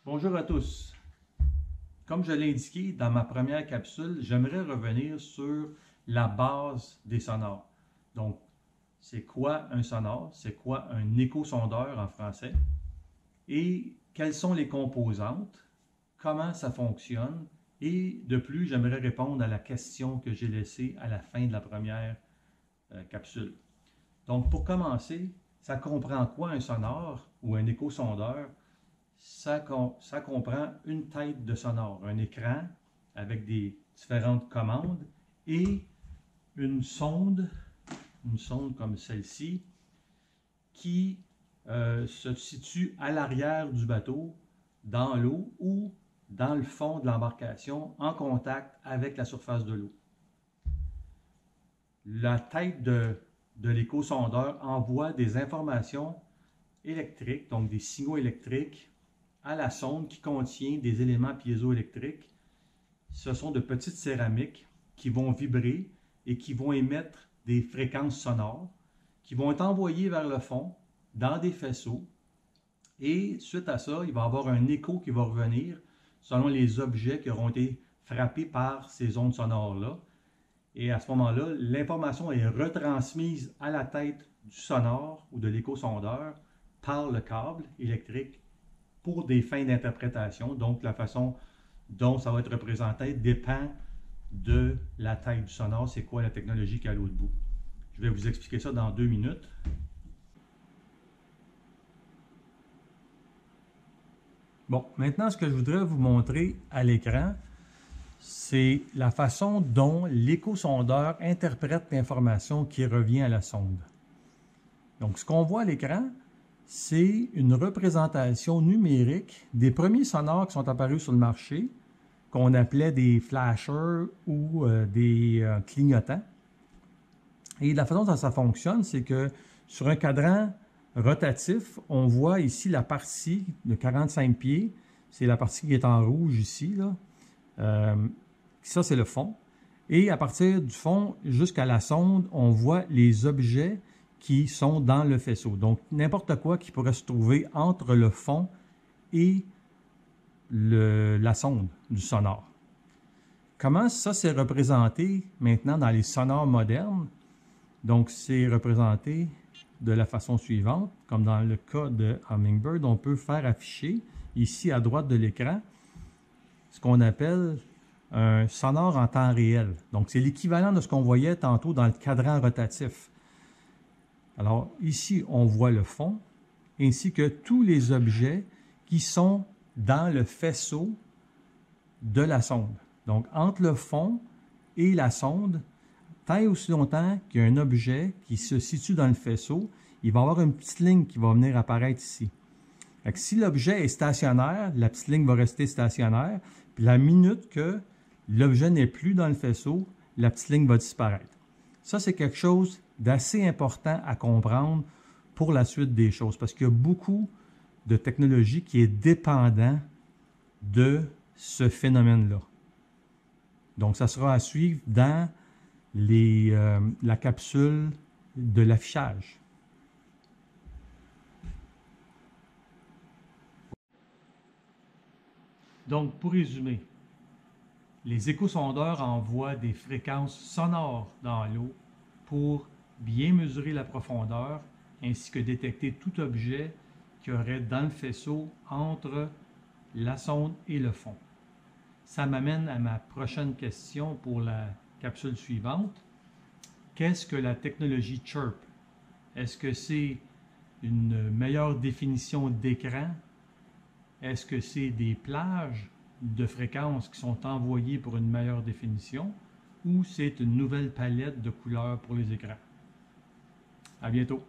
Bonjour à tous. Comme je l'ai indiqué dans ma première capsule, j'aimerais revenir sur la base des sonores. Donc, c'est quoi un sonore? C'est quoi un échosondeur en français? Et quelles sont les composantes? Comment ça fonctionne? Et de plus, j'aimerais répondre à la question que j'ai laissée à la fin de la première capsule. Donc, pour commencer, ça comprend quoi un sonore ou un échosondeur? Ça comprend une tête de sonore, un écran avec des différentes commandes et une sonde comme celle-ci, qui se situe à l'arrière du bateau, dans l'eau ou dans le fond de l'embarcation, en contact avec la surface de l'eau. La tête de l'échosondeur envoie des informations électriques, donc des signaux électriques, à la sonde qui contient des éléments piézoélectriques. Ce sont de petites céramiques qui vont vibrer et qui vont émettre des fréquences sonores qui vont être envoyées vers le fond dans des faisceaux. Et suite à ça, il va y avoir un écho qui va revenir selon les objets qui auront été frappés par ces ondes sonores-là. Et à ce moment-là, l'information est retransmise à la tête du sonore ou de l'échosondeur par le câble électrique pour des fins d'interprétation. Donc, la façon dont ça va être représenté dépend de la taille du sonore. C'est quoi la technologie qui est à l'autre bout? Je vais vous expliquer ça dans 2 minutes. Bon, maintenant, ce que je voudrais vous montrer à l'écran, c'est la façon dont l'échosondeur interprète l'information qui revient à la sonde. Donc, ce qu'on voit à l'écran, c'est une représentation numérique des premiers sonores qui sont apparus sur le marché, qu'on appelait des flashers ou des clignotants. Et la façon dont ça fonctionne, c'est que sur un cadran rotatif, on voit ici la partie de 45 pieds. C'est la partie qui est en rouge ici, là. Ça, c'est le fond. Et à partir du fond jusqu'à la sonde, on voit les objets qui sont dans le faisceau. Donc, n'importe quoi qui pourrait se trouver entre le fond et la sonde du sonore. Comment ça s'est représenté maintenant dans les sonores modernes? Donc, c'est représenté de la façon suivante, comme dans le cas de Hummingbird, on peut faire afficher ici à droite de l'écran ce qu'on appelle un sonore en temps réel. Donc, c'est l'équivalent de ce qu'on voyait tantôt dans le cadran rotatif. Alors, ici, on voit le fond, ainsi que tous les objets qui sont dans le faisceau de la sonde. Donc, entre le fond et la sonde, tant et aussi longtemps qu'il y a un objet qui se situe dans le faisceau, il va y avoir une petite ligne qui va venir apparaître ici. Donc, si l'objet est stationnaire, la petite ligne va rester stationnaire, puis la minute que l'objet n'est plus dans le faisceau, la petite ligne va disparaître. Ça, c'est quelque chose d'assez important à comprendre pour la suite des choses, parce qu'il y a beaucoup de technologie qui est dépendant de ce phénomène-là. Donc, ça sera à suivre dans la capsule de l'affichage. Donc, pour résumer, les échosondeurs envoient des fréquences sonores dans l'eau pour bien mesurer la profondeur ainsi que détecter tout objet qui aurait dans le faisceau entre la sonde et le fond. Ça m'amène à ma prochaine question pour la capsule suivante. Qu'est-ce que la technologie CHIRP? Est-ce que c'est une meilleure définition d'écran? Est-ce que c'est des plages de fréquences qui sont envoyées pour une meilleure définition? Ou c'est une nouvelle palette de couleurs pour les écrans? À bientôt!